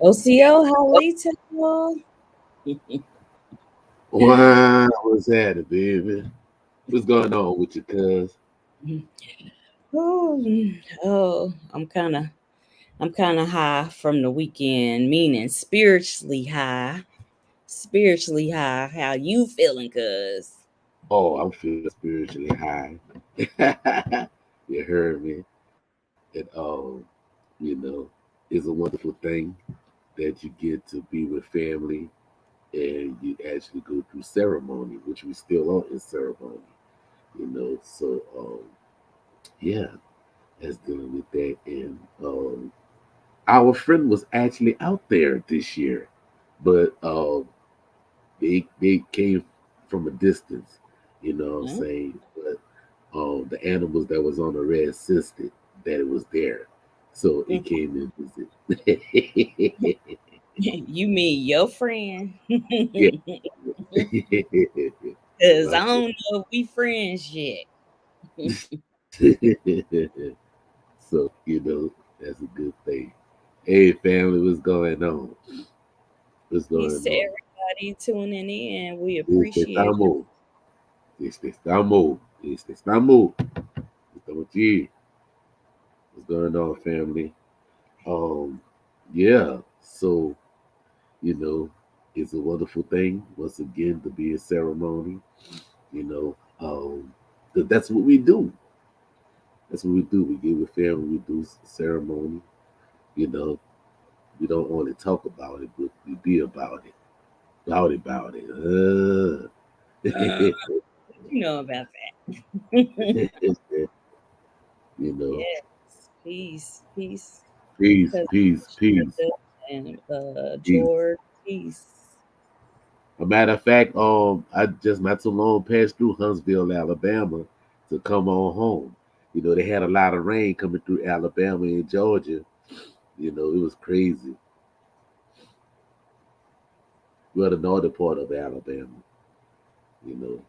OCO, how little? Wow, what's happening, baby? What's going on with you, cuz? Oh, I'm kind of high from the weekend, meaning spiritually high. Spiritually high. How you feeling, cuz? Oh, I'm feeling spiritually high. You heard me. And you know, it's a wonderful thing that you get to be with family and you actually go through ceremony, which we still are in ceremony, So yeah, that's dealing with that. And our friend was actually out there this year, but they came from a distance, you know what I'm Huh? saying? But the animals that was on the red insisted that it was there. So it came and visit. You mean your friend? Yeah. Cause My I don't know if we friends yet. so, that's a good thing. Hey family, what's going on? What's Peace going to on? everybody tuning in. We Este appreciate you. estamos, este estamos. Estamos aquí. What's going on, family? Um, yeah. So, you know, it's a wonderful thing once again to be in ceremony. You know, 'cause that's what we do. That's what we do. We get with family. We do ceremony. You know, we don't only talk about it, but we be about it. About it. Uh, what you know about that? you know, Yes, peace, peace, cousin peace, peace, and peace. George, peace. A matter of fact, I just not too long passed through Huntsville, Alabama, to come on home. They had a lot of rain coming through Alabama and Georgia. It was crazy. Well, the northern part of Alabama. You know,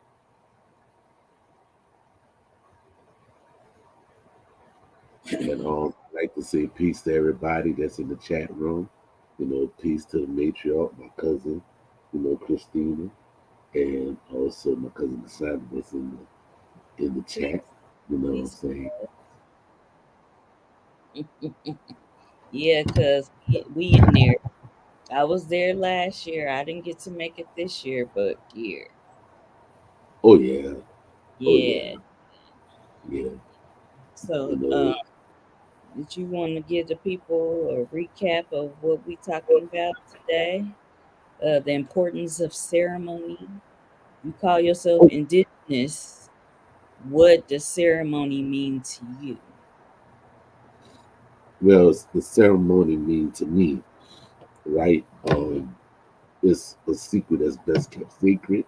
and I like to say peace to everybody that's in the chat room. Peace to the matriarch, my cousin, Christina, and also my cousin Cassandra that's in the chat. Peace, You know what I'm peace. saying? Yeah, cause we in there. I was there last year. I didn't get to make it this year, but yeah, Oh yeah, oh yeah. yeah, yeah. You So, know, did you want to give the people a recap of what we talking about today? The importance of ceremony. You call yourself indigenous. What does ceremony mean to you? well, the ceremony mean to me, right? It's a secret that's best kept secret,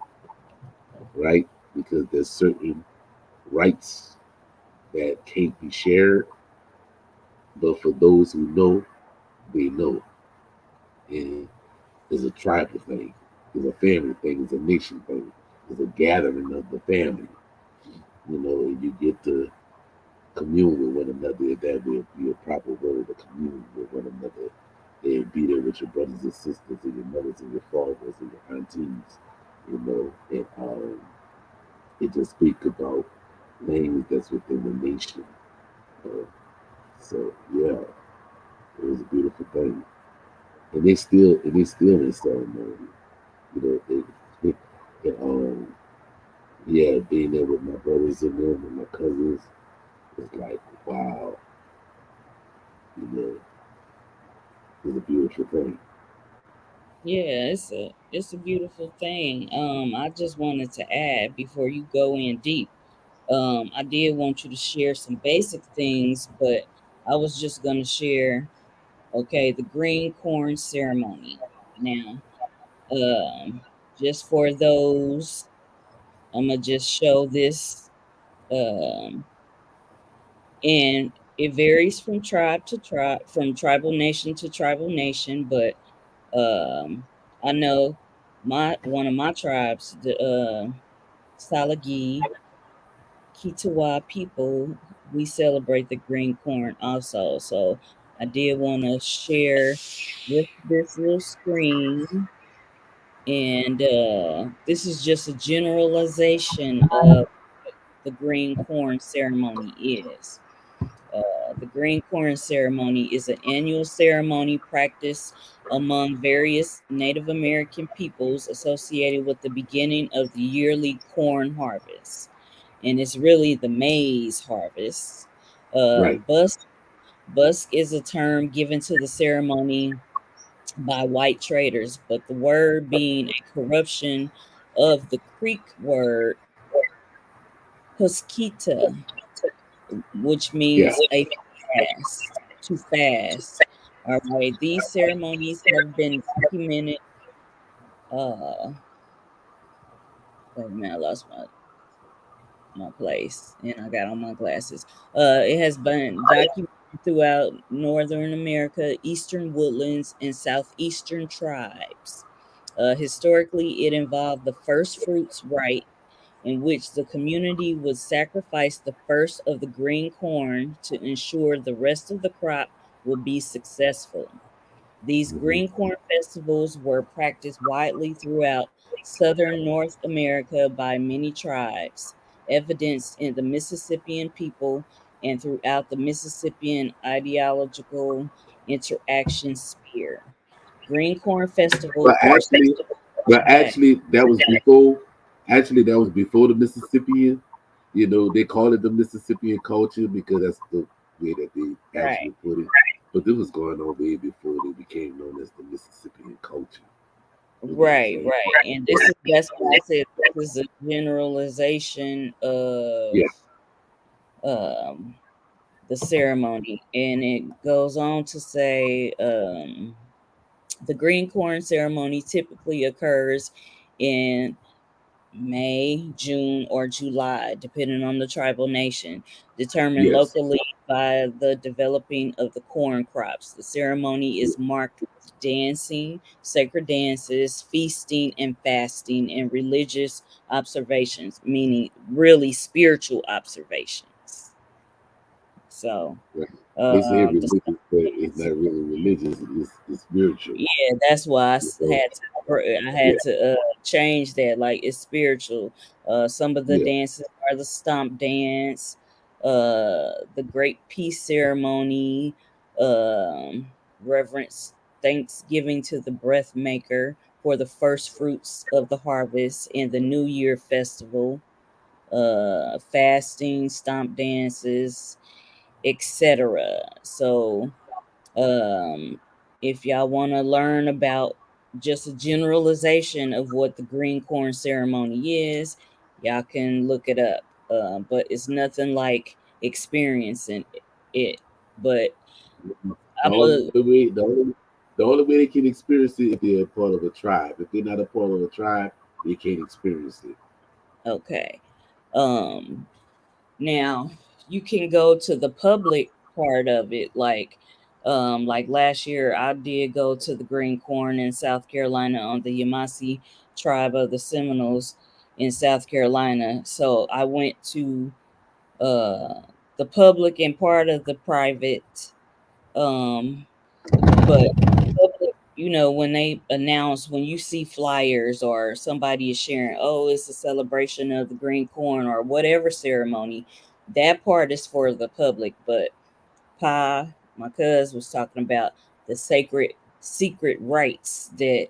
right? Because there's certain rights that can't be shared, but for those who know, they know. And it's a tribal thing, it's a family thing, it's a nation thing, it's a gathering of the family. And you get to commune with one another. If that would be a proper word to commune with one another and be there with your brothers and sisters and your mothers and your fathers and your aunties, and it just speak about things that's within the nation. Uh, so yeah, it was a beautiful thing, and they still in ceremony. And, yeah, being there with my brothers and them and my cousins, it's like wow, you it's a beautiful thing. Yeah, it's a beautiful thing. I just wanted to add before you go in deep. I did want you to share some basic things, but I was just gonna share. Okay, the green corn ceremony. Now, um, just for those, I'm gonna just show this. Um, and it varies from tribe to tribe, from tribal nation to tribal nation. But I know my one of my tribes, the Salagi Kitawa people, we celebrate the green corn also. So I did want to share just this little screen, and this is just a generalization of the green corn ceremony is. The green corn ceremony is an annual ceremony practiced among various Native American peoples associated with the beginning of the yearly corn harvest. And it's really the maize harvest. Uh, Right. busk, busk is a term given to the ceremony by white traders, but the word being a corruption of the Creek word huskita, which Yeah. means a fast, to fast. All right, these ceremonies have been documented. Uh, Wait a minute, I lost my place and I got on my glasses. It has been documented throughout Northern America, Eastern woodlands, and Southeastern tribes. Historically, it involved the first fruits rite, in which the community would sacrifice the first of the green corn to ensure the rest of the crop would be successful. These Hmm. green corn festivals were practiced widely throughout southern North America by many tribes, evidenced in the Mississippian people and throughout the Mississippian ideological interaction sphere. Green corn festivals But are actually, but okay, actually, that was before. Actually, that was before the Mississippian. You know, they call it the Mississippian culture because that's the way that they right. actually put it. But this was going on way before they became known as the Mississippian culture. You know what I'm Right, saying? right. And that's why I said this is a generalization of Yeah. um the ceremony. And it goes on to say the green corn ceremony typically occurs in May, June, or July, depending on the tribal nation, determined Yes. locally by the developing of the corn crops. The ceremony Yeah. is marked with dancing, sacred dances, feasting and fasting, and religious observations, meaning really spiritual observations. So, Right. They say the religious, but it's not really religious. It's spiritual. Yeah, that's why So, I yeah. had to change that. Like it's spiritual. Some of the Yeah. dances are the stomp dance, the Great Peace Ceremony, reverence Thanksgiving to the Breath Maker for the first fruits of the harvest, and the New Year Festival, fasting, stomp dances, etc. So um, if y'all want to learn about just a generalization of what the green corn ceremony is, y'all can look it up. But it's nothing like experiencing it. But The I'm only a way, the only way they can experience it if they're a part of a tribe. If they're not a part of a tribe, they can't experience it. okay. Um, Now you can go to the public part of it, like last year I did go to the Green Corn in South Carolina on the Yvmvse tribe of the Seminoles in South Carolina. So I went to uh the public and part of the private. Um but the public, when they announce, when you see flyers or somebody is sharing, oh, it's a celebration of the green corn or whatever ceremony, that part is for the public. But Pa, my cuz, was talking about the sacred secret rites that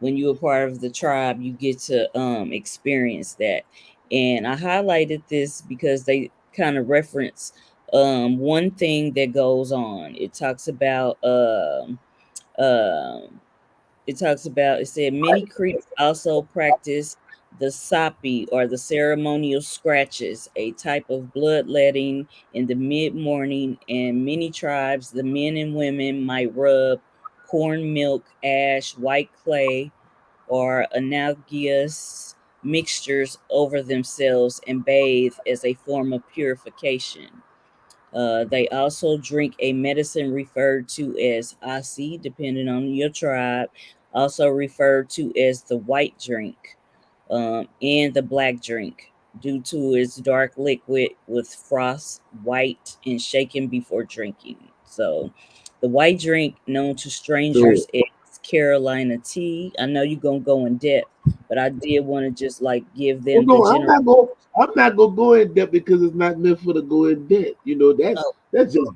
when you're a part of the tribe, you get to experience that. And I highlighted this because they kind of reference one thing that goes on. Um it said many Creeks also practice the sapi, or the ceremonial scratches, a type of bloodletting in the mid morning. And many tribes, the men and women might rub corn milk, ash, white clay, or analogous mixtures over themselves and bathe as a form of purification. They also drink a medicine referred to as Asi, depending on your tribe, also referred to as the white drink, and the black drink, due to its dark liquid with frost white and shaken before drinking. So The white drink known to strangers So is Carolina tea. I know you're gonna go in depth, but I did want to just like give oh them the no, general. I'm not gonna go in depth because it's not meant for the go in depth. You know, Oh, that's just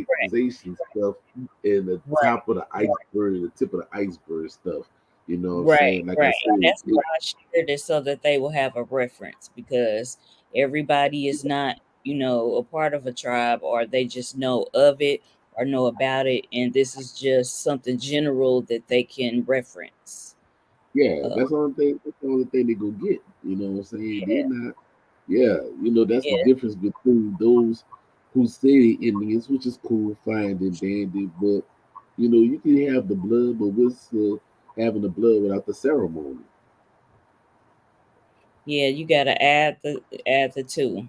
right, generalization stuff in the right, top of the iceberg, the tip of the iceberg stuff. You know what I'm right, saying? Like I right. said, That's why I shared it so that they will have a reference because everybody is not, a part of a tribe or they just know of it or know about it, and this is just something general that they can reference. yeah, Uh, that's the only thing they go get. You know what I'm saying? They're yeah, not. Yeah, you know that's the yeah, difference between those who say they Indians, which is cool, fine and dandy, but you know you can have the blood, but what's having the blood without the ceremony? yeah. You got to add the two.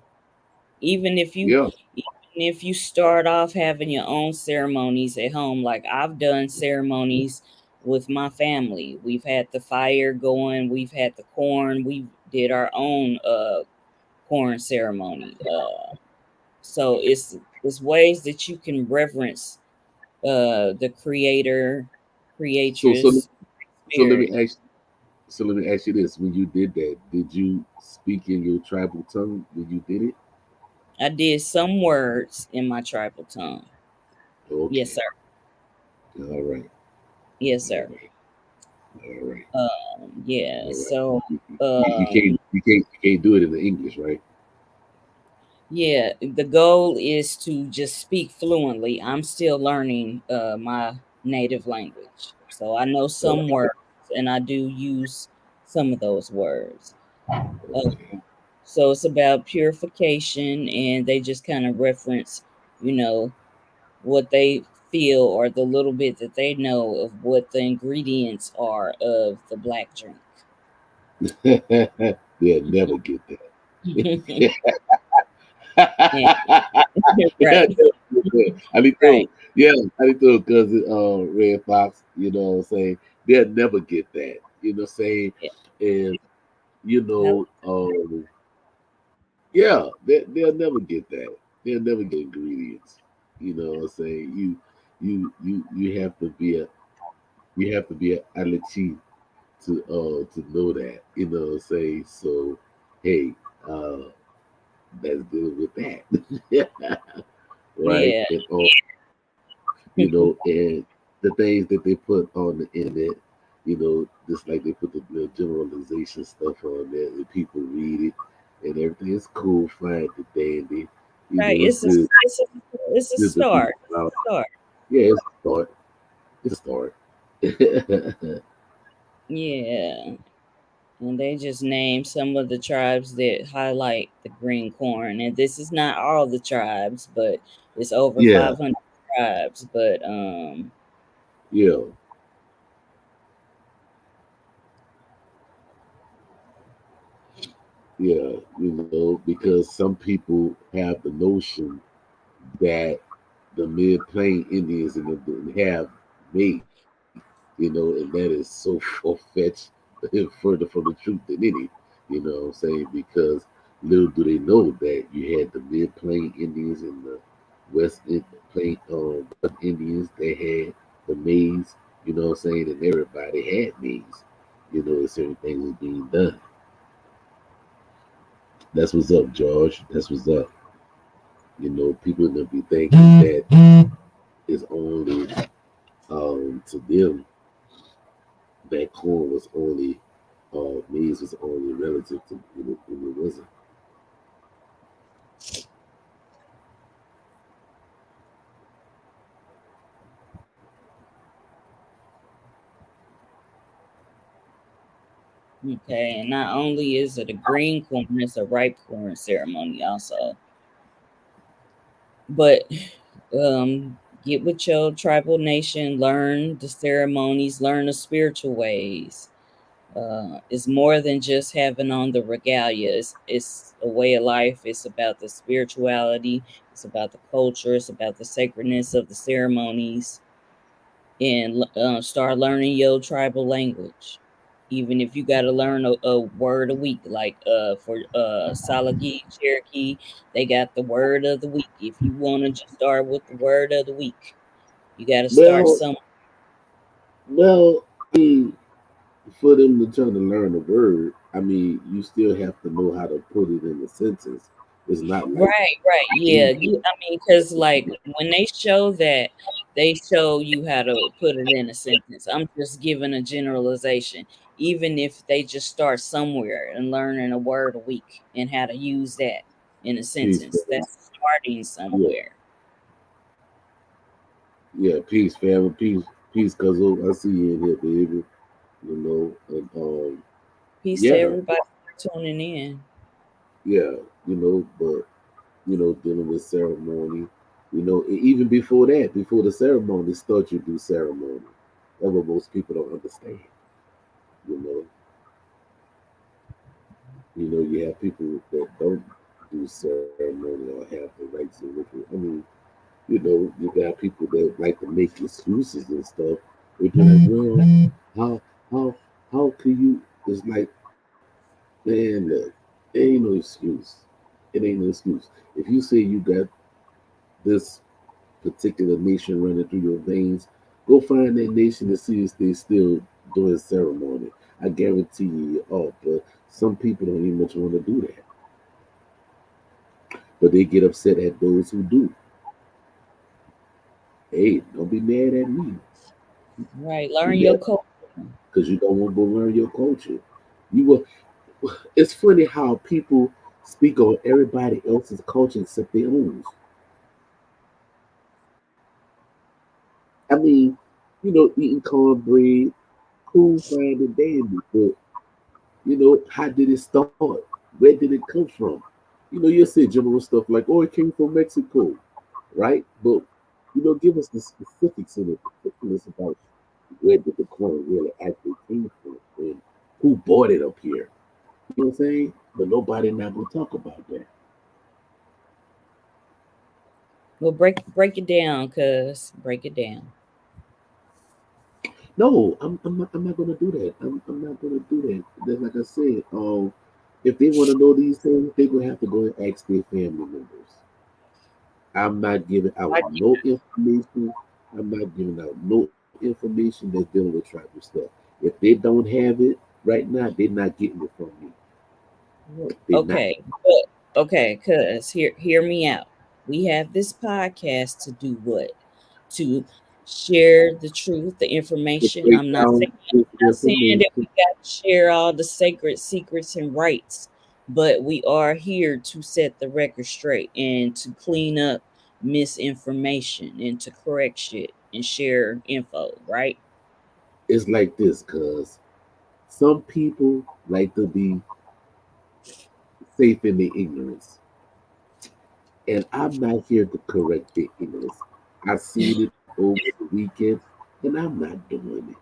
Even if you Yeah, even if you start off having your own ceremonies at home, like I've done ceremonies with my family. We've had the fire going, we've had the corn, we did our own corn ceremony. So it's ways that you can reverence the creator, So so creatress, so let spirit. me ask so let me ask you this: when you did that, did you speak in your tribal tongue when you did it? I did some words in my tribal tongue. Yes, Okay, sir. all right, Yes, all sir. right, all right, Yeah. all right. So, You can't do it in the English, right? yeah, the goal is to just speak fluently. I'm still learning my native language. So I know some Okay, words and I do use some of those words. Uh, okay. so it's about purification and they just kind of reference, you know, what they feel or the little bit that they know of what the ingredients are of the black drink. They'll never get that. Yeah, Yeah, right, I need right. to, yeah, I need to, cousin, Red Fox, you know what I'm saying? They'll never get that, you know what I'm saying? Yeah. And, you Hello. know, yeah, they'll never get that. They'll never get ingredients. You know what I'm saying? You have to be a allergy to know that. You know what I'm saying? So hey, uh let's deal with that. Right? Yeah. And you know, and the things that they put on the internet, you know, just like they put the generalization stuff on there, and people read it, and everything is cool, fine, and dandy. You Right. know, it's good. It's a Good to people start. It's out. a start. Yeah, it's a start. It's a start. Yeah. And they just name some of the tribes that highlight the green corn. And this is not all the tribes, but it's over Yeah, 500 tribes. But yeah, yeah. You know, because some people have the notion that the mid plain Indians and them have mates, you know, and that is so far fetched and further from the truth than any, you know what I'm saying? Because little do they know that you had the mid plain Indians and the plain West Indians, they had the maize, you know what I'm saying, and everybody had maize, you know, and certain things was being done. That's what's up, George. That's what's up. You know, people gonna be thinking that it's only to them that corn was only maize was only relative to it wasn't. okay, and not only is it a green corn, it's a ripe corn ceremony also. But get with your tribal nation, learn the ceremonies, learn the spiritual ways. It's more than just having on the regalia. It's a way of life. It's about the spirituality. It's about the culture. It's about the sacredness of the ceremonies. And start learning your tribal language. Even if you got to learn a word a week, like for Salagi Cherokee, they got the word of the week. If you want to just start with the word of the week, you got to start Well, somewhere. well, I mean, for them to try to learn a word, I mean, you still have to know how to put it in a sentence. It's not like Right, yeah. I mean, because like when they show that, they show you how to put it in a sentence. I'm just giving a generalization. Even if they just start somewhere and learning a word a week and how to use that in a peace, sentence, family. that's starting Yeah, somewhere. yeah, peace, family, peace, cuz I see you in here, baby. And Peace to yeah, everybody tuning in. yeah, but dealing with ceremony, even before that, before the ceremony start, you do ceremony. That's what most people don't understand. You know, you have people that don't do ceremony or have the rites and ritual. I mean, you got people that like to make excuses and stuff. They be like, well, how how how can you? It's like, man, look, there ain't no excuse. It ain't no excuse. If you say you got this particular nation running through your veins, go find that nation and see if they still doing ceremony. I guarantee you, but some people don't even much want to do that. But they get upset at those who do. Hey, don't be mad at me. Right. You Learn your mad code. because you don't want to learn your culture. You will. It's funny how people speak on everybody else's culture except their own. I mean, eating cornbread, cool, fine, and dandy, but how did it start? Where did it come from? You'll say general stuff like, oh, it came from Mexico, right? But, give us the specifics in the particulars about where did the corn really actually came from and who bought it up here. You know what I'm saying? But nobody not going to talk about that. Well, break it down, cuz break it down. No, I'm not going to do that. I'm not going to do that. Then, like I said, if they want to know these things, they're going to have to go and ask their family members. I'm not giving out Why do no information. I'm not giving out no information that's dealing with tribal stuff. If they don't have it right now, they're not getting it from me. They're not. Okay, but okay, cuz hear me out. We have this podcast to do what? To share the truth, the To information. break down this Not saying that we information, got to share all the sacred secrets and rights, but we are here to set the record straight and to clean up misinformation and to correct shit and share info, right? it's like this, cuz some people like to be safe in their ignorance. And I'm not here to correct their ignorance. I've seen it over the weekend, and I'm not doing it.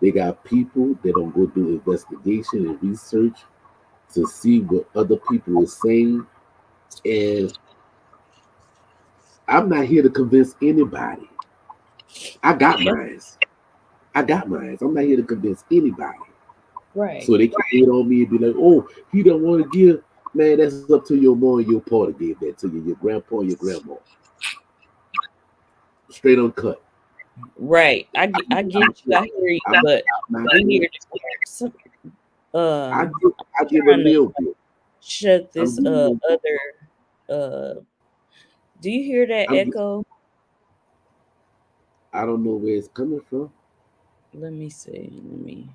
They got people that don't go do investigation and research to see what other people are saying. And I'm not here to convince anybody. I got mines. I got mines. I'm not here to convince anybody. Right. So they can hate on me and be like, oh, he don't want to give. Man, that's up to your mom and your pa to give that to you, your grandpa, your grandma. Straight uncut. Right. I get you. I hear you, I'm but not we here. here to I give a trying to little bit. shut I'm this giving, other do you hear that I'm, echo? I don't know where it's coming from. Let me see. Let me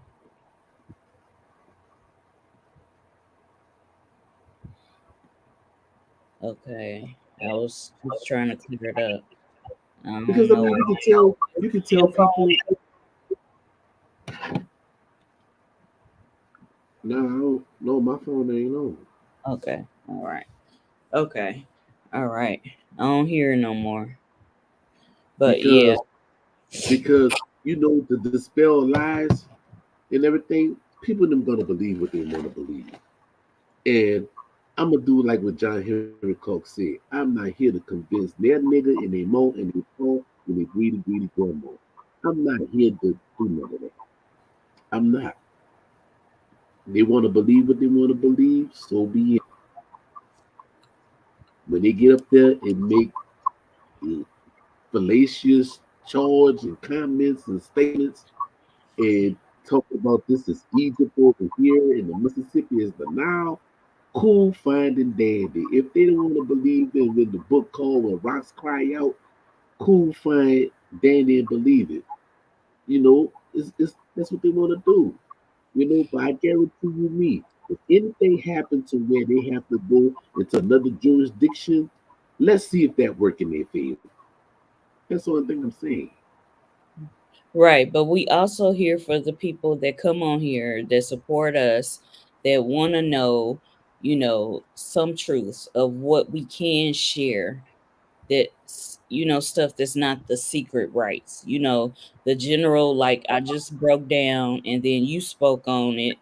okay. I was just trying to clear it up. I don't Because I mean, know. you can tell Your people. phone. No, I don't, no, my phone ain't on. Okay. All right. Okay. All right. I don't hear it no more. But yeah. Because to dispel lies and everything, people them gonna believe what they want to believe. And I'm gonna do like what John Henry Coke said. I'm not here to convince their nigga and their mo and their po and their greedy grandma. I'm not here to do none of that. I'm not. They want to believe what they want to believe, so be it. When they get up there and make fallacious charge and comments and statements and talk about this is Egypt over here and the Mississippi is the Nile, cool, fine, and dandy. If they don't want to believe in when the book called When Rocks Cry Out, cool, fine, dandy, and believe it. It's that's what they want to do. But I guarantee you me, if anything happens to where they have to go into another jurisdiction, let's see if that work in their favor. That's the only thing I'm saying. Right, but we also here for the people that come on here that support us, that want to know, some truths of what we can share, that's stuff that's not the secret rights, the general, like I just broke down and then you spoke on it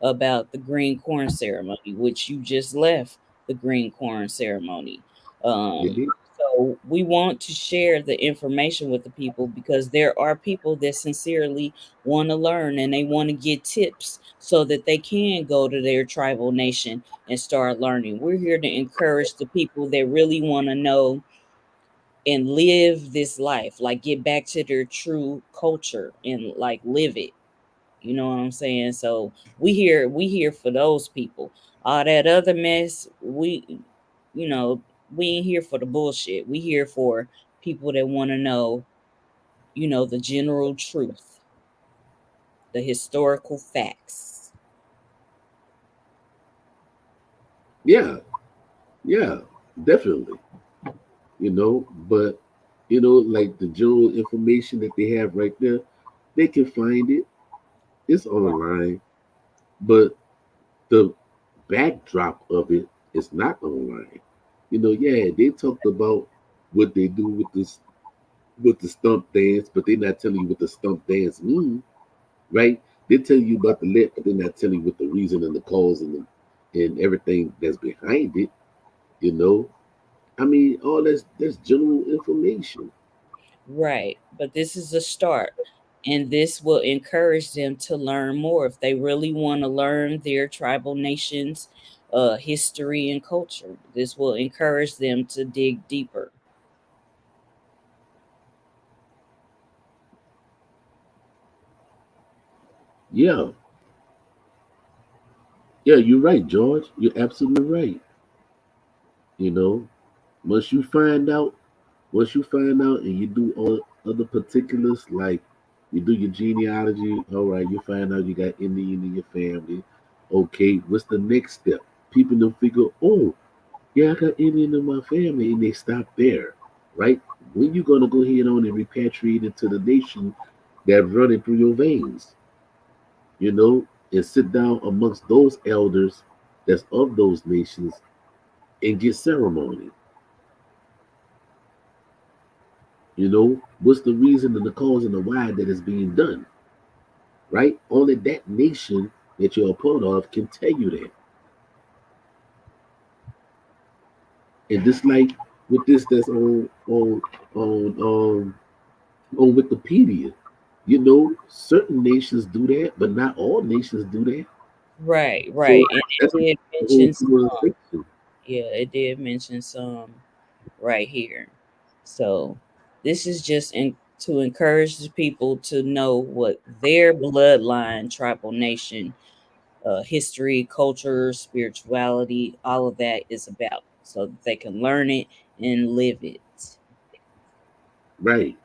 about the green corn ceremony, which you just left the green corn ceremony. You um dig? so we want to share the information with the people because there are people that sincerely want to learn and they want to get tips so that they can go to their tribal nation and start learning. We're here to encourage the people that really want to know and live this life, like get back to their true culture and like live it. You know what I'm saying? So we here for those people. All that other mess, you know, we ain't here for the bullshit. We here for people that want to know, the general truth, the historical facts. Yeah, yeah, definitely. But like the general information that they have right there, they can find it. It's online, but the backdrop of it is not online. Yeah, they talked about what they do with the stump dance, but they're not telling you what the stump dance means, right? They tell you about the lit, but they're not telling you what the reason and the cause and everything that's behind it. You know, I mean, all that's general information. Right. But this is a start. And this will encourage them to learn more if they really want to learn their tribal nations' history and culture. This will encourage them to dig deeper. Yeah, yeah, you're right, George. You're absolutely right. You know, once you find out, and you do all other particulars, like you do your genealogy, all right, you find out you got Indian in your family. Okay, what's the next step? People don't figure, oh, yeah, I got Indian in my family, and they stop there, right? When you gonna go ahead on and repatriate into the nation that's running through your veins, and sit down amongst those elders that's of those nations and get ceremony. What's the reason and the cause and the why that is being done, right? Only that nation that you're a part of can tell you that. And just like with this that's on Wikipedia, certain nations do that, but not all nations do that. Right, So right. And that's it did the whole mention some. civilization. Yeah, it did mention some right here. So this is just to encourage the people to know what their bloodline, tribal nation, history, culture, spirituality, all of that is about, so that they can learn it and live it. Right,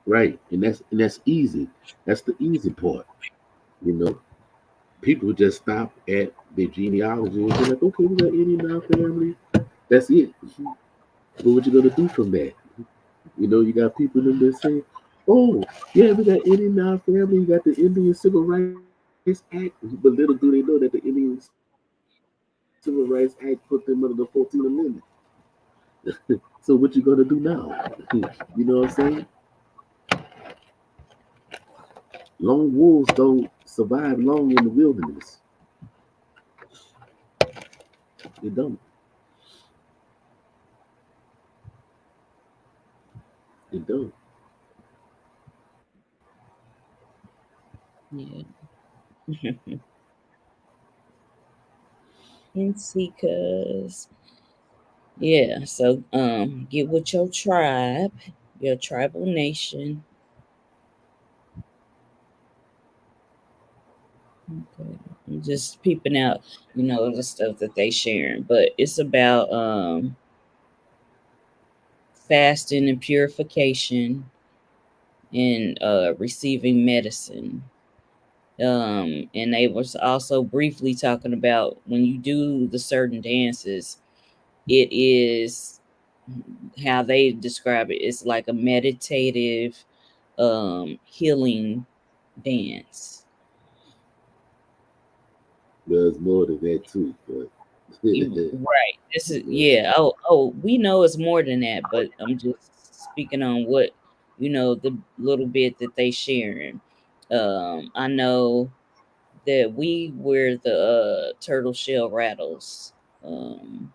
right. And that's easy. That's the easy part. You know, People just stop at their genealogy and be like, okay, we got Indian in our family. That's it. But what you gonna do from that? You got people in there saying, "Oh, yeah, we got Indian in our family. You got the Indian Civil Rights Act." But little do they know that the Indian Civil Rights Act put them under the 14th Amendment. So what you gonna do now? You know what I'm saying? Lone wolves don't survive long in the wilderness. They don't. They don't. Yeah. and see, cuz yeah. So get with your tribe, your tribal nation. Okay. I'm just peeping out, the stuff that they sharing. But it's about fasting and purification and receiving medicine. And they was also briefly talking about when you do the certain dances, it is how they describe it. It's like a meditative healing dance. There's more to that too, but Right. This is yeah. yeah. Oh, we know it's more than that, but I'm just speaking on what the little bit that they sharing. I know that we wear the turtle shell rattles. Um,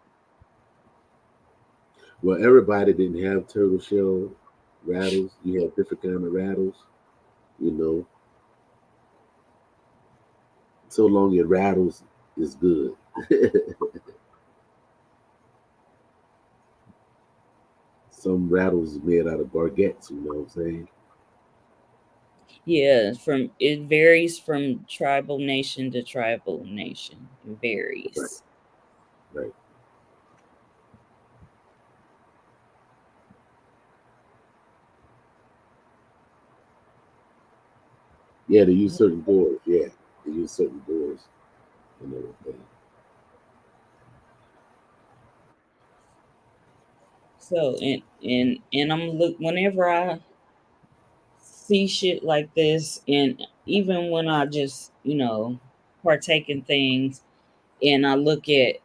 Well, everybody didn't have turtle shell rattles. You had different kind of rattles, you know. So long it rattles is good. Some rattles is made out of bargettes, you know what I'm saying? yeah, from it varies from tribal nation to tribal nation. It Right, varies. right. Yeah, they use certain doors. Yeah, they use certain doors and everything. So and I'm look whenever I see shit like this, and even when I just partake in things, and I look at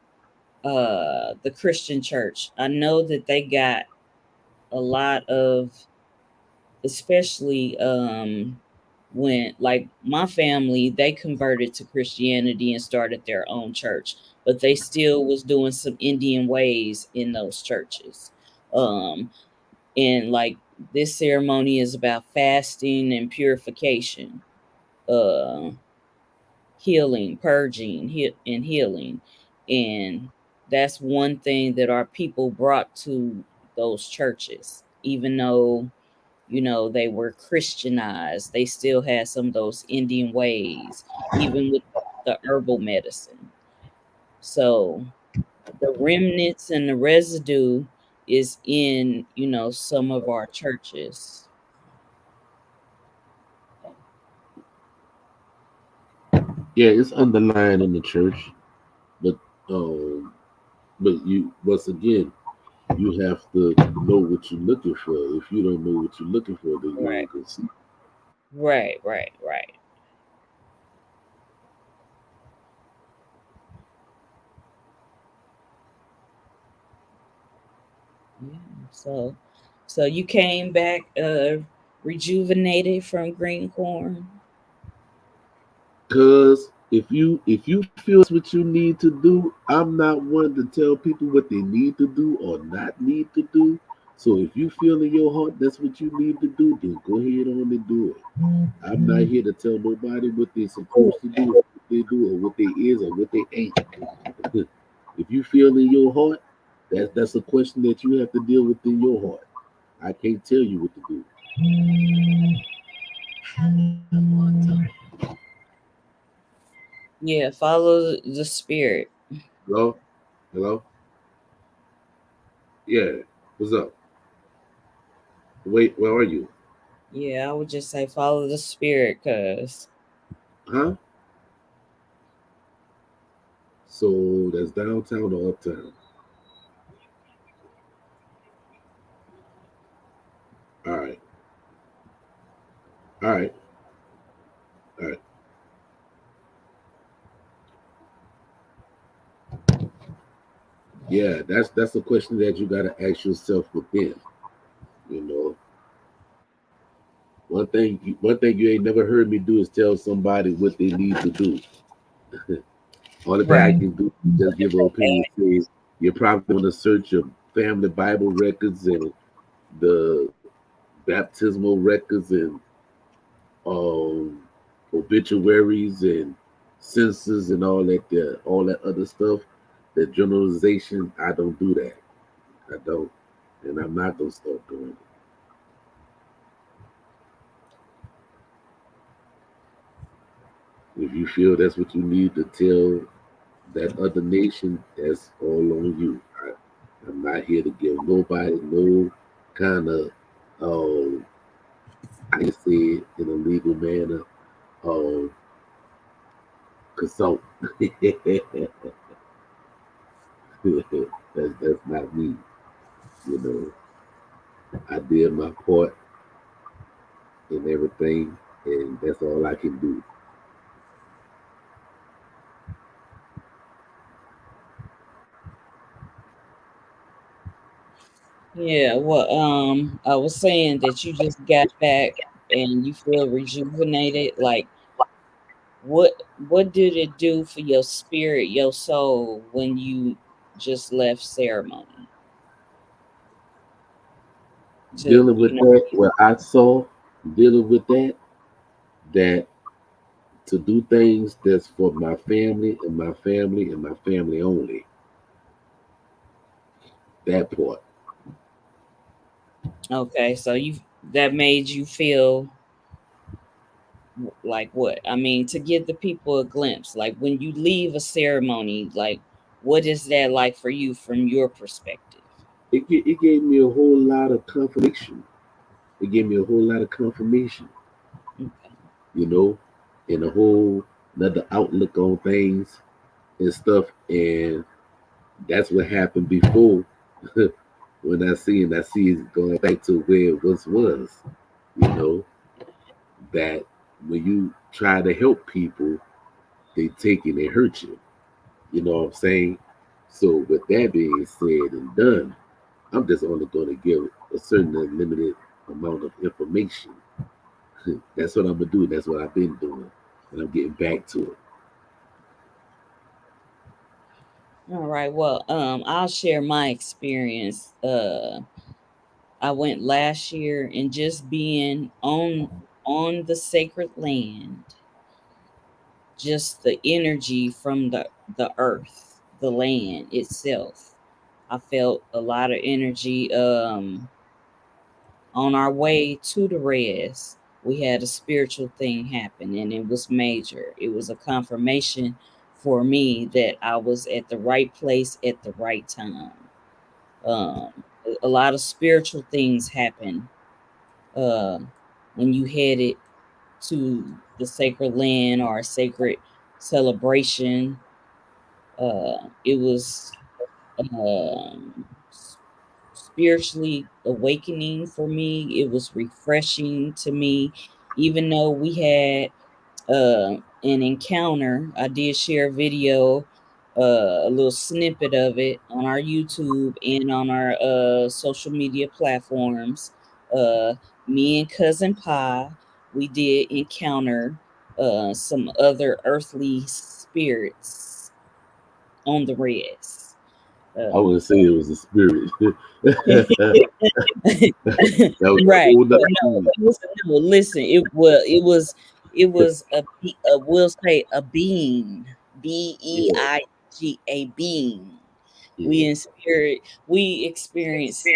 the Christian church, I know that they got a lot of, especially when like my family, they converted to Christianity and started their own church, but they still was doing some Indian ways in those churches. um and like this ceremony is about fasting and purification, uh healing, purging, and healing. And that's one thing that our people brought to those churches. Even though they were Christianized, they still had some of those Indian ways, even with the herbal medicine. So the remnants and the residue is in some of our churches. Yeah, it's underlying in the church, but um, but you once again you have to know what you're looking for. If you don't know what you're looking for, then you Right, ain't gonna see. right. Yeah. So you came back rejuvenated from green corn. Cause if you feel that's what you need to do, I'm not one to tell people what they need to do or not need to do. So if you feel in your heart that's what you need to do, then go ahead on and do it. I'm not here to tell nobody what they're supposed to do, what they do, or what they is or what they ain't. If you feel in your heart, that's a question that you have to deal with in your heart. I can't tell you what to do. Yeah, follow the spirit. Hello? Hello? Yeah. What's up? Wait, where are you? Yeah, I would just say follow the spirit, cause Huh? So that's downtown or uptown. All right. All right. All right. Yeah, that's a question that you gotta ask yourself within. You know, one thing you ain't never heard me do is tell somebody what they need to do. Only thing I right. can do is just give an opinion. Say you're probably going to search your family Bible records and the baptismal records and um, obituaries and census and all that other stuff. The generalization, I don't do that. I don't, and I'm not gonna start doing it. If you feel that's what you need to tell that other nation, that's all on you. I'm not here to give nobody no kind of, I can say it in a legal manner, uh, consult. That's not me. You know, I did my part and everything, and that's all I can do. Yeah, well, I was saying that you just got back and you feel rejuvenated. Like, what did it do for your spirit, your soul, when you just left ceremony? To Dealing with that, what I saw, dealing with that, that to do things that's for my family and my family and my family only. That part. okay, so you that made you feel like what? I mean, to give the people a glimpse, like when you leave a ceremony, like what is that like for you from your perspective? It gave me a whole lot of confirmation. It gave me a whole lot of confirmation, Okay. you know, and a whole another outlook on things and stuff. And that's what happened before. When I see it going back to where it once was, you know, that when you try to help people, they take it and hurt you. You know what I'm saying? So with that being said and done, I'm just only going to give a certain limited amount of information. That's what I'm gonna do. That's what I've been doing, and I'm getting back to it. All right. Well, I'll share my experience. I went last year and just being on the sacred land, just the energy from the earth, the land itself. I felt a lot of energy. On our way to the res, we had a spiritual thing happen, and it was major. It was a confirmation for me that I was at the right place at the right time. A lot of spiritual things happen uh, when you headed to the sacred land or a sacred celebration. It was um, spiritually awakening for me. It was refreshing to me, even though we had an encounter. I did share a video, a little snippet of it on our YouTube and on our social media platforms. Uh, Me and cousin Pa, we did encounter some other earthly spirits on the res. I Um, wouldn't say it was a spirit. That was a right. whole nother No, thing. no, listen, it was a we'll say a being. Yeah, Beiga being. We yeah. in spirit we experienced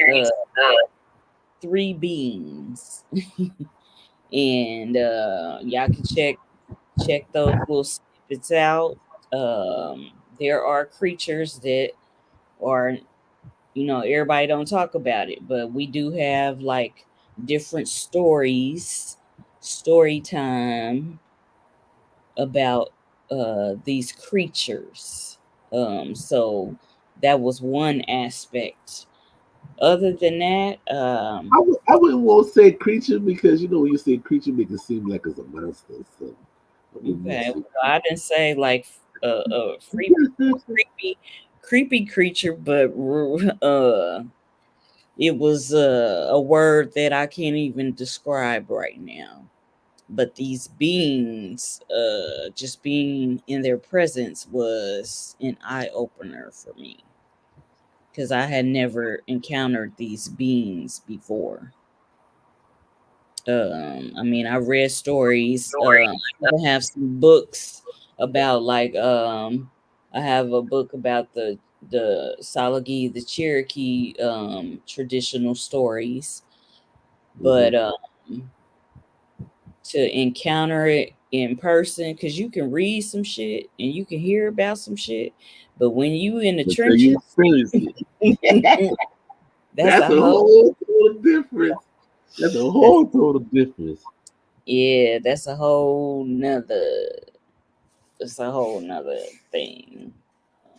three beings. And y'all can check those little snippets out. There are creatures that are, everybody don't talk about it, but we do have like different story time about these creatures. So that was one aspect. Other than that, I wouldn't want to say creature because you know when you say creature, make it seem like it's a monster or something. I wouldn't want to okay, say well, I didn't say like creepy creepy creature, but it was a word that I can't even describe right now. But these beings, just being in their presence was an eye opener for me because I had never encountered these beings before. I mean, I read stories. I even have some books about like I have a book about the the Salagi, the Cherokee traditional stories, Mm-hmm. but to encounter it in person, because you can read some shit and you can hear about some shit, but when you in the Until you trenches, experience it. that's That's a a whole whole total difference. That's a that's whole total difference. yeah, that's a whole nother thing.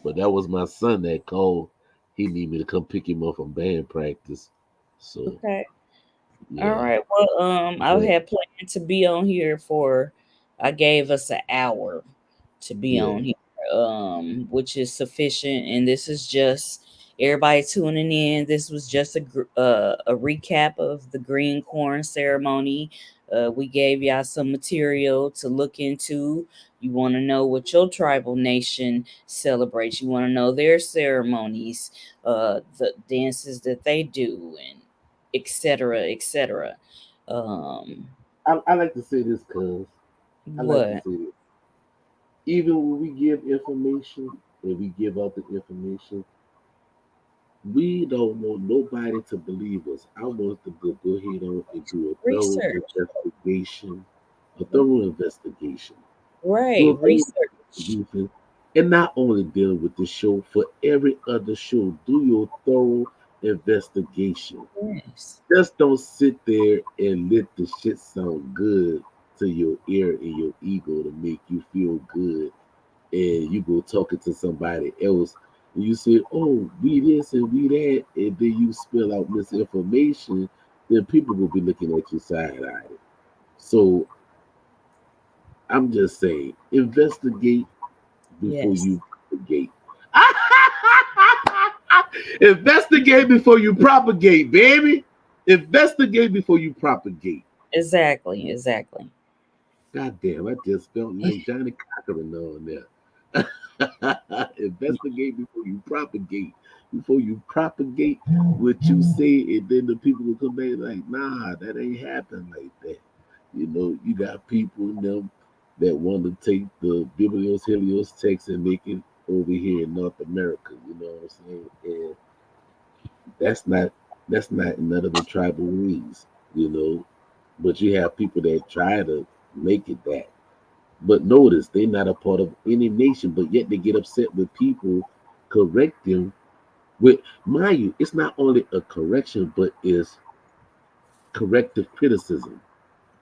But that was my son that called. He need me to come pick him up from band practice. So Okay. All yeah. right. Well, I But had planned to be on here for. I gave us an hour to be yeah. on here, which is sufficient. And this is just everybody tuning in. This was just a recap of the green corn ceremony. We gave y'all some material to look into. You want to know what your tribal nation celebrates. You want to know their ceremonies, the dances that they do, and etc. etc. Um, I like to say this because I like to what? say this. Even when we give information and we give out the information, we don't want nobody to believe us. I want to go ahead on and do a thorough Research. investigation, a thorough investigation. Do Right, a thorough research. investigation, and not only deal with the show, for every other show, do your thorough investigation. Yes, Just don't sit there and let the shit sound good to your ear and your ego to make you feel good, and you go talking to somebody else and you say, "Oh, we this and we that," and then you spill out misinformation, then people will be looking at you side-eyed. So I'm just saying, investigate before yes, you propagate. Investigate before you propagate, baby. Investigate before you propagate. exactly, exactly. God damn, I just felt like Johnny Cochran on there. Investigate before you propagate. Before you propagate what you say, and then the people will come back like, nah, that ain't happen like that. You know, you got people in them that want to take the Biblios Helios text and make it over here in North America. You know what I'm saying? And that's not none of the tribal ways. You know, but you have people that try to make it that. But notice they're not a part of any nation, but yet they get upset with people correct them with, mind you, it's not only a correction, but it's corrective criticism.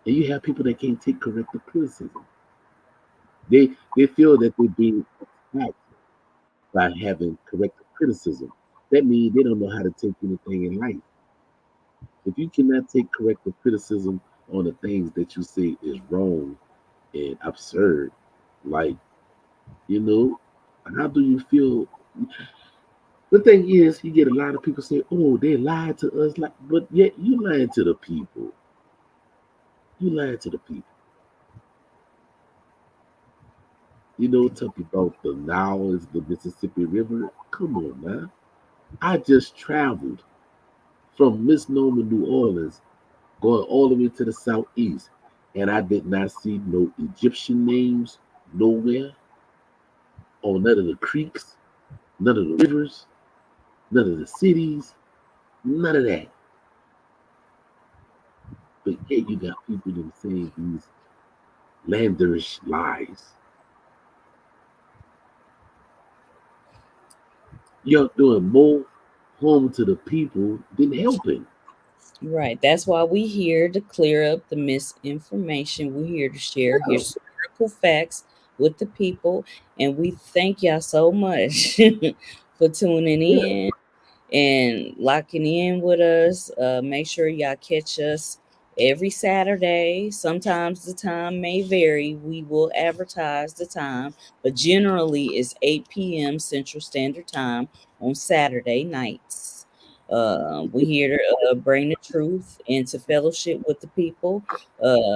And you have people that can't take corrective criticism. They feel that they're being attacked by having corrective criticism. That means they don't know how to take anything in life. If you cannot take corrective criticism on the things that you say is wrong and absurd, like, you know, how do you feel? The thing is, you get a lot of people say, "Oh, they lied to us," like, but yet you lying to the people. You lying to the people. You know, talk about the Nile is the Mississippi River. Come on, man. I just traveled from misnomer New Orleans, going all the way to the southeast, and I did not see no Egyptian names nowhere on none of the creeks, none of the rivers, none of the cities, none of that. But yet you got people that saying these landerish lies. You're doing more harm to the people than helping. Right. That's why we here to clear up the misinformation. We're here to share Yeah. historical facts with the people, and we thank y'all so much for tuning Yeah. in and locking in with us. Make sure y'all catch us every Saturday. Sometimes the time may vary. We will advertise the time, but generally it's 8 p.m. Central Standard Time on Saturday nights. We here to bring the truth into fellowship with the people.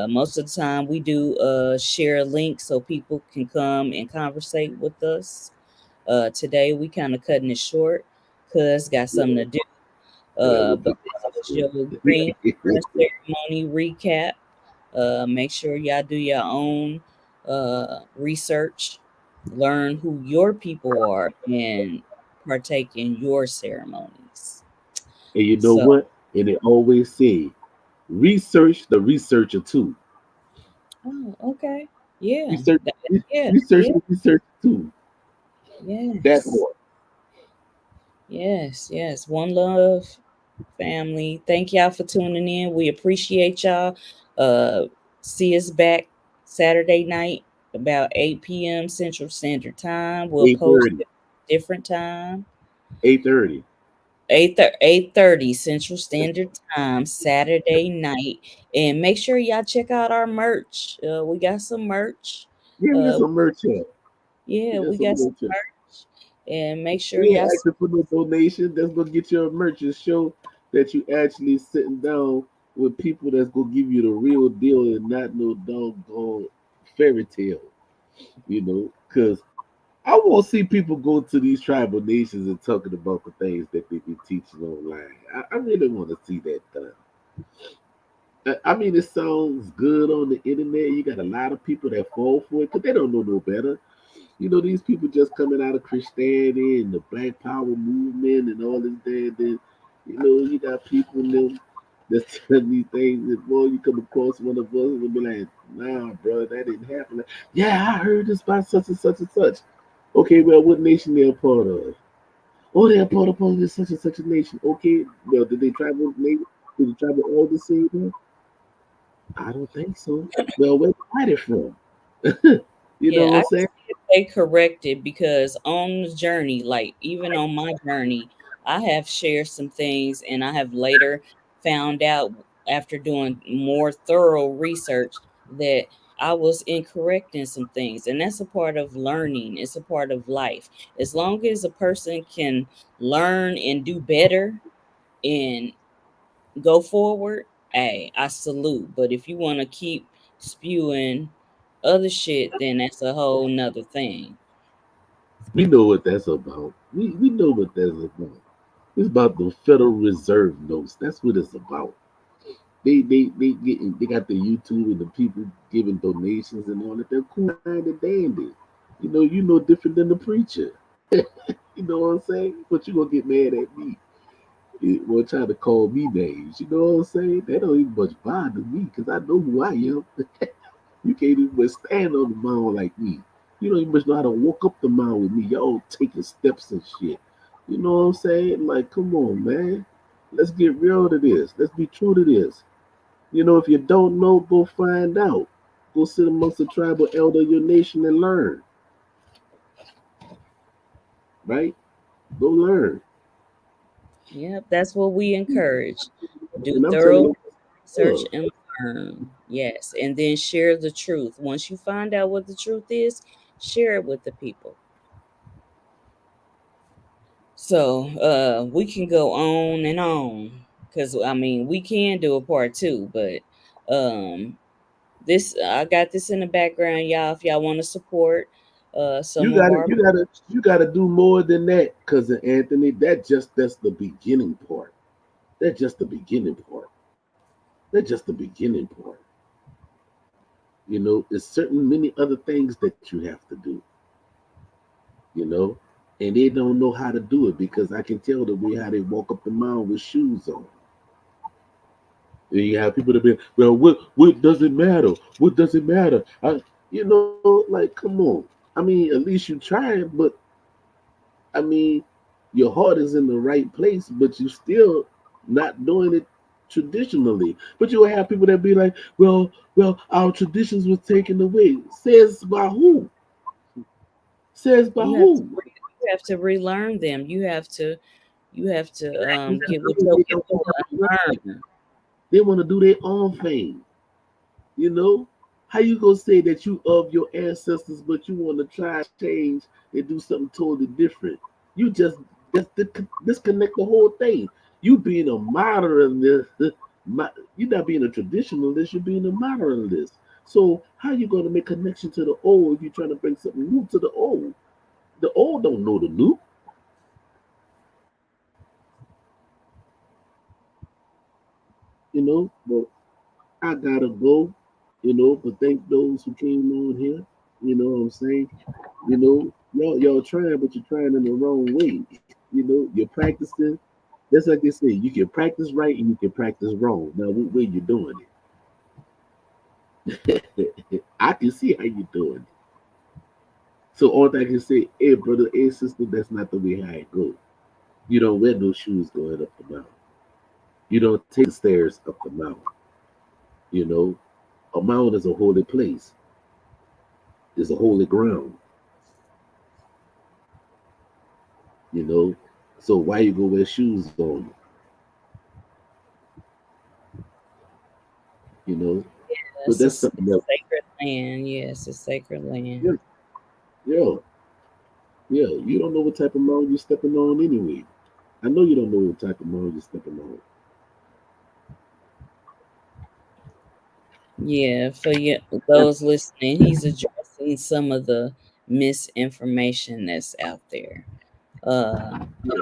Most of the time, we do share a link so people can come and conversate with us. Today, we kind of cutting it short because got something Yeah. to do. Yeah, we'll But be this was quiet. your green corn ceremony recap. Make sure y'all do your own research, learn who your people are, and partake in your ceremonies. And you know So, what? And they always say, research the researcher too. oh, okay. Yeah. Research, That, yeah. research Yeah. the researcher too. That Yes. part. Yes. Yes. One love, family. Thank y'all for tuning in. We appreciate y'all. Uh, See us back Saturday night about 8 p.m. Central Standard Time. We'll post 8:30. it different time. 8:30. 8:30 Central Standard Time, Saturday night. And make sure y'all check out our merch. We got some merch. Yeah, we got Uh, some merch here. We yeah, got we some got some merch here. merch. And make sure We y'all ain't asking for no donation. That's gonna get your merch and show that you actually sitting down with people that's gonna give you the real deal and not no doggone fairy tale. Because I won't see people go to these tribal nations and talking about the things that they be teaching online. I really want to see that done. I mean, it sounds good on the internet. You got a lot of people that fall for it because they don't know no better. These people just coming out of Christianity and the Black Power movement and all this there. Then, you got people in them that's telling these things that, boy, you come across one of us and be like, nah, bro, that didn't happen. Like, yeah, I heard this by such and such and such. Okay, well, what nation they're a part of? Oh, they're part of this such and such a nation. Okay, well, did they travel? Maybe did they travel all the same way? I don't think so. Well, where they got it from? You know Yeah, what I I'm can saying? see if they corrected because on the journey, like even on my journey, I have shared some things and I have later found out after doing more thorough research that I was incorrect in some things. And that's a part of learning, it's a part of life. As long as a person can learn and do better and go forward, hey, I salute. But if you want to keep spewing other shit, then that's a whole nother thing. We know what that's about. We know what that's about. It's about the Federal Reserve notes. That's what it's about. They got the YouTube and the people giving donations and all that. They're cool and dandy. You know different than the preacher. You know what I'm saying? But you gonna get mad at me. Well, trying to call me names. You know what I'm saying? That don't even much bother me because I know who I am. You can't even stand on the mound like me. You don't even know how to walk up the mound with me. Y'all taking steps and shit. You know what I'm saying? Like, come on, man. Let's get real to this. Let's be true to this. If you don't know, go find out. Go sit amongst the tribal elder of your nation and learn. Right? Go learn. Yep, that's what we encourage. Do And I'm telling thorough you, research oh, and learn. Yes, and then share the truth. Once you find out what the truth is, share it with the people. So we can go on and on because I mean we can do a part two, but this I got this in the background, y'all. If y'all want to support some you of gotta, our, you gotta, you gotta do more than that, cousin Anthony. That's the beginning part. That's just the beginning part. That's just the beginning part. There's certain many other things that you have to do. You know, and they don't know how to do it because I can tell the way how they walk up the mountain with shoes on. And you have people that be, well, what does it matter? What does it matter? Like, come on. I mean, at least you trying, but I mean, your heart is in the right place, but you still not doing it traditionally. But you will have people that be like, well, our traditions were taken away. Says by who? Says by who? you have to relearn them. You have to get with They your don't know people how to learn. and learn. They want to do their own thing. You know, how you gonna say that you of your ancestors, but you want to try to change and do something totally different? You just disconnect the whole thing. You being a modernist, you're not being a traditionalist. You're being a modernist. So how you gonna make connection to the old if you're trying to bring something new to the old? The old don't know the new. But I gotta go. But thank those who came on here. You know what I'm saying? You know, Y'all trying, but you're trying in the wrong way. You're practicing. That's like they say. You can practice right and you can practice wrong. Now, what way you doing it? I can see how you doing it. So all I can say, hey brother, hey sister, that's not the way how it go. You don't wear no shoes going up the mountain. You don't take the stairs up the mountain. You know, a mountain is a holy place. It's a holy ground. You know, so why you go wear shoes on? You know, but It's a that's something it's that sacred land. Yes, it's sacred land. yeah, yeah, yeah. You don't know what type of mountain you're stepping on anyway. I know you don't know what type of mountain you're stepping on. Yeah, for you, That's those listening, he's addressing some of the misinformation that's out there. Uh, yeah.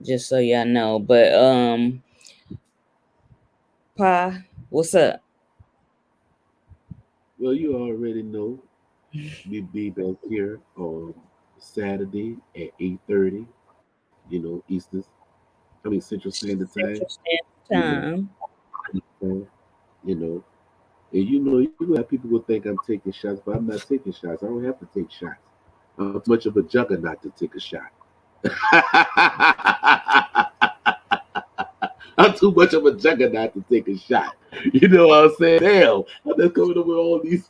just so y'all know. But Pa, what's up? Well, you already know we be back here on Saturday at 8:30. Eastern. Central Standard Time. Central Standard You know, Time. you know, and you have people will think I'm taking shots, but I'm not taking shots. I don't have to take shots. I'm too much of a juggernaut to take a shot. I'm too much of a juggernaut to take a shot. You know what I'm saying? Damn, I'm just coming up with all these.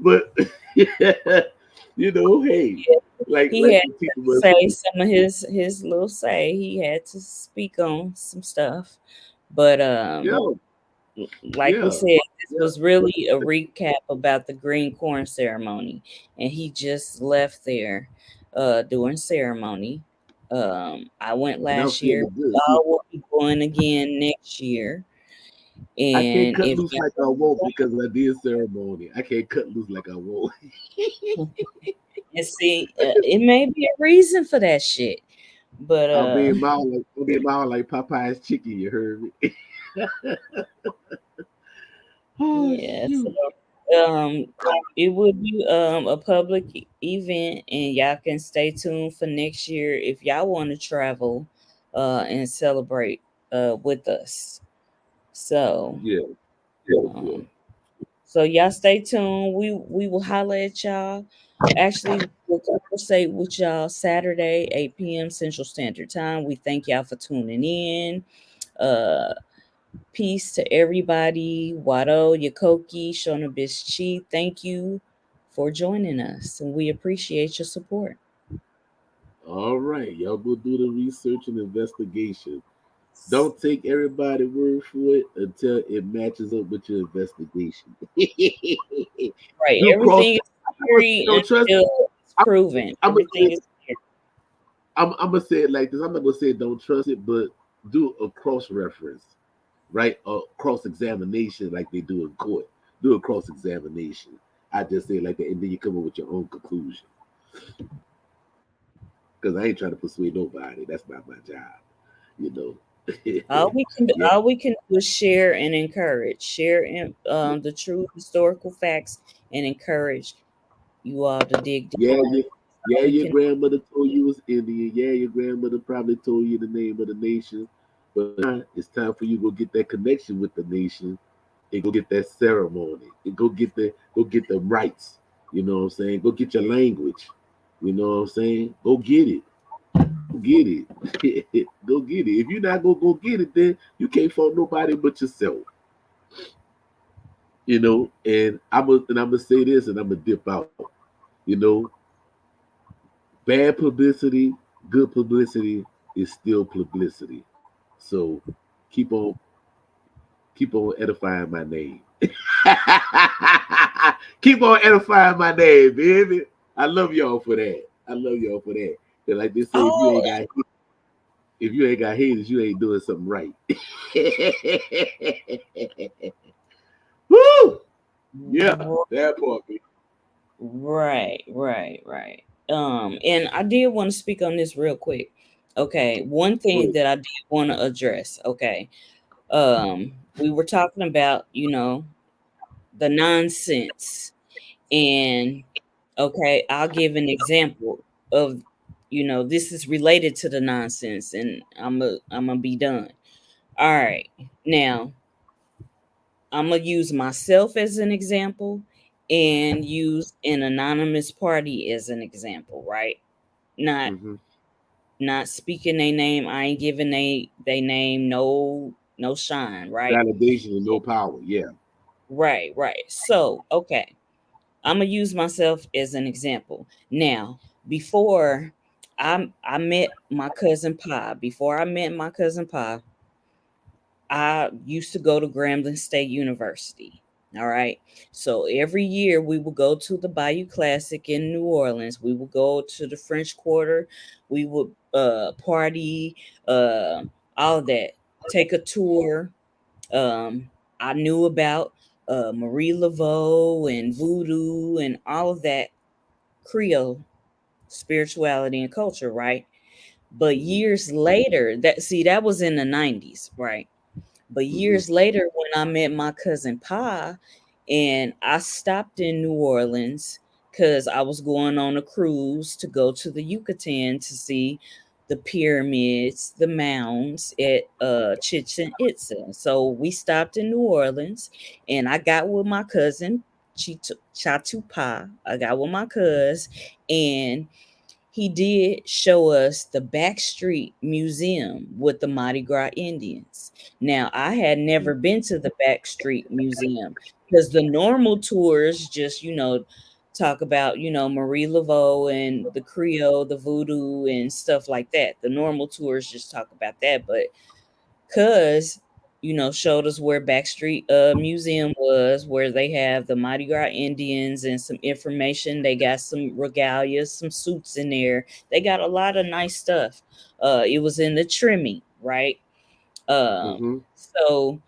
But yeah, hey, He like had the teacher to was. say some of his little say. He had to speak on some stuff. But Yo, like we yeah, said, this yeah. was really a recap about the green corn ceremony, and he just left there during ceremony. I went And I'm last year. feeling good. See, Y'all will be going again next year. I can't And cut if loose like I want because I did ceremony. I can't cut loose like I want. y'all and see, it may be a reason for that shit, but I'll be mild like Popeye's chicken. You heard me? Oh yeah. shoot! Um, it will be a public event, and y'all can stay tuned for next year if y'all want to travel and celebrate with us. So, Yeah, yeah. um, so y'all stay tuned. We will holler at y'all. Actually, we'll conversate with y'all Saturday, 8 p.m. Central Standard Time. We thank y'all for tuning in. Uh, Peace to everybody. Wado, Yakoki, Shonabis, thank you for joining us, and we appreciate your support. All right, y'all go do the research and investigation. Don't take everybody word for it until it matches up with your investigation. Right. Do cross. Everything is theory Don't trust. until it's I'm, proven. I'm gonna Everything say. is theory. I'm gonna say it like this. I'm not gonna say don't trust it, but do a cross reference, right? A cross examination like they do in court. Do a cross examination. I just say it like that, and then you come up with your own conclusion. Because I ain't trying to persuade nobody. That's not my job, you know. Yeah, All we can do is share and encourage. Share the true historical facts and encourage you all to dig yeah, deeper. yeah. All we Your can. grandmother told you it was Indian. Yeah, your grandmother probably told you the name of the nation. But now it's time for you to go get that connection with the nation and go get that ceremony and go get the rights. You know what I'm saying? Go get your language. You know what I'm saying? Go get it. Go get it. Go get it. If you're not gonna go get it, then you can't fault nobody but yourself. And I'm gonna say this and I'm gonna dip out. You know, bad publicity, good publicity is still publicity. So keep on keep on edifying my name. Keep on edifying my name, baby. I love y'all for that. I love y'all for that. 'Cause like they say, Oh, if you ain't got haters, you ain't doing something right. Woo! Yeah, that part. right. And I did want to speak on this real quick. Okay, one thing Wait, that I did want to address. Okay, we were talking about, the nonsense. And okay, I'll give an example of, this is related to the nonsense, and I'm gonna be done. All right. Now, I'm gonna use myself as an example and use an anonymous party as an example, right? Not Mm-hmm. not speaking their name. I ain't giving they name no shine, right? Validation and no power. Yeah. Right, right. So, okay. I'm gonna use myself as an example. Now, before I met my cousin Pa, before I met my cousin Pa, I used to go to Grambling State University. All right. So every year we would go to the Bayou Classic in New Orleans. We would go to the French Quarter. We would party, uh, all of that. Take a tour. I knew about Marie Laveau and voodoo and all of that Creole spirituality and culture, right? But Mm-hmm. years later, that was in the 90s, right? But Mm-hmm. years later, when I met my cousin Pa, and I stopped in New Orleans because I was going on a cruise to go to the Yucatan to see the pyramids, the mounds at Chichen Itza. So we stopped in New Orleans, and I got with my cousin ChitoPa. I got with my cousin, and he did show us the Backstreet Museum with the Mardi Gras Indians. Now, I had never been to the Backstreet Museum because the normal tours just, talk about, Marie Laveau and the Creole, the voodoo, and stuff like that. The normal tours just talk about that. But cuz showed us where Backstreet Museum was, where they have the Mardi Gras Indians and some information. They got some regalia, some suits in there. They got a lot of nice stuff. It was in the trimming, right? Mm-hmm. So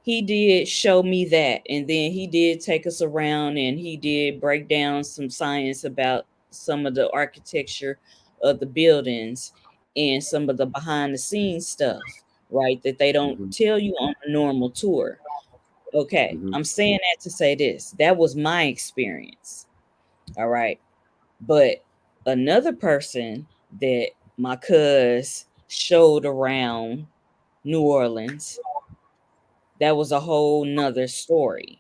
he did show me that, and then he did take us around, and he did break down some science about some of the architecture of the buildings and some of the behind the scenes stuff, right, that they don't Mm-hmm. tell you on a normal tour. Okay, Mm-hmm. I'm saying that to say this. That was my experience. All right. But another person that my cuz showed around New Orleans, that was a whole nother story.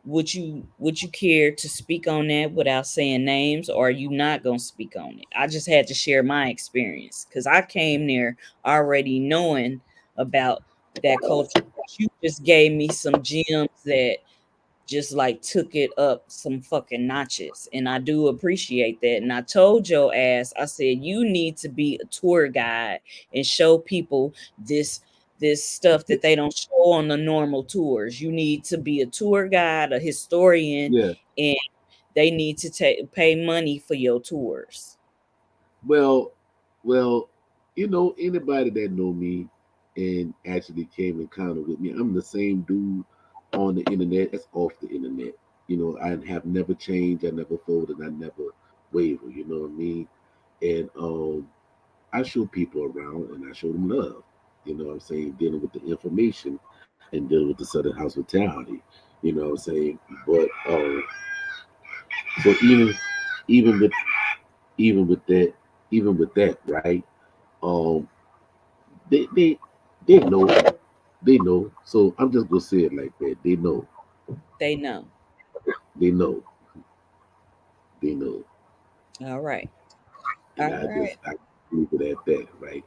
Would you care to speak on that without saying names, or are you not gonna speak on it? I just had to share my experience because I came there already knowing about that culture. But you just gave me some gems that just like took it up some fucking notches. And I do appreciate that. And I told your ass, I said, you need to be a tour guide and show people this stuff that they don't show on the normal tours. You need to be a tour guide, a historian, Yeah. and they need to pay money for your tours. Well, well, anybody that know me and actually came in contact with me, I'm the same dude on the internet as off the internet. I have never changed, I never folded, I never waver. You know what I mean? And I show people around and I show them love. You know what I'm saying? Dealing with the information and dealing with the Southern hospitality. You know what I'm saying? But so even with even with that even with that, right? Um, they they they know, they know. So I'm just gonna say it like that. They know. They know, they know. All right. And All right. I leave it at that, right?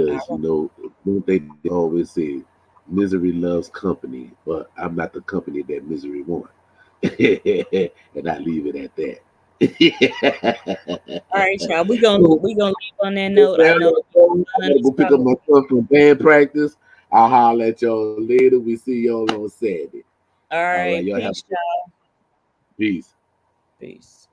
All Because right. one thing they always say, misery loves company, but I'm not the company that misery wants. And I leave it at that. All right, y'all. We gonna So, we gonna leave on that okay, note. I know I the sun gotta is go pick up probably my son from band practice. I'll holler at y'all later. We see y'all on Saturday. all All right, right. y'all have a Peace, good y'all. peace. Peace.